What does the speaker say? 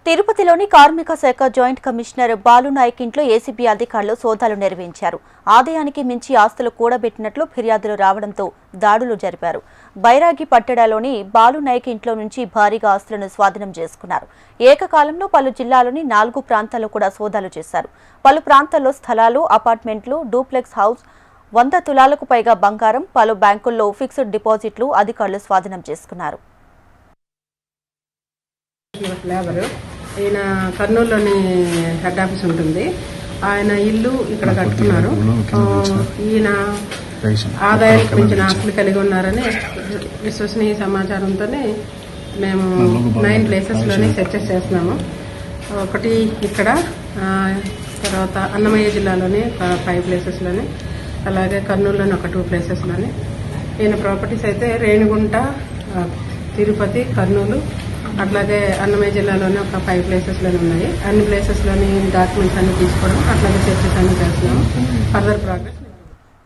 తిరుపతిలోని కార్మిక శాఖ జాయింట్ కమిషనర్ బాలునాయక్ ఇంట్లో ఏసీబీ అధికారులు సోదాలు నిర్వహించారు. ఆదాయానికి మించి ఆస్తులు కూడబెట్టినట్లు ఫిర్యాదులు రావడంతో దాడులు జరిపారు. బైరాగి పట్టణంలోని బాలునాయక్ ఇంట్లో నుంచి భారీగా ఆస్తులను స్వాధీనం చేసుకున్నారు. ఏకకాలంలో పలు జిల్లాలోని 4 ప్రాంతాల్లో కూడా సోదాలు చేశారు. పలు ప్రాంతాల్లో స్థలాలు, అపార్ట్మెంట్లు, డూప్లెక్స్ హౌస్, 100 తులాలకు పైగా బంగారం, పలు బ్యాంకుల్లో ఫిక్స్డ్ డిపాజిట్లు అధికారులు స్వాధీనం చేసుకున్నారు. ఈయన కర్నూలులోని హెడ్ ఆఫీస్ ఉంటుంది. ఆయన ఇల్లు ఇక్కడ కట్టుకున్నారు. ఈయన ఆదాయానికి మించిన ఆస్తులు కలిగి ఉన్నారని విశ్వసనీయ సమాచారంతోనే మేము 9 ప్లేసెస్లోనే సెర్చెస్ చేస్తున్నాము. ఒకటి ఇక్కడ, తర్వాత అన్నమయ్య జిల్లాలోని 5 ప్లేసెస్లోని, అలాగే కర్నూలులోని ఒక 2 ప్లేసెస్లోని. ఈయన ప్రాపర్టీస్ అయితే రేణిగుంట, తిరుపతి, కర్నూలు, అట్లాగే అన్నమయ్య జిల్లాలోనే ఒక 5 ప్లేసెస్లోనే ఉన్నాయి. అన్ని ప్లేసెస్లోని డాక్యుమెంట్స్ అన్ని తీసుకోవడం, అట్లాగే సెర్చెస్ అన్ని చేస్తున్నాము. Further progress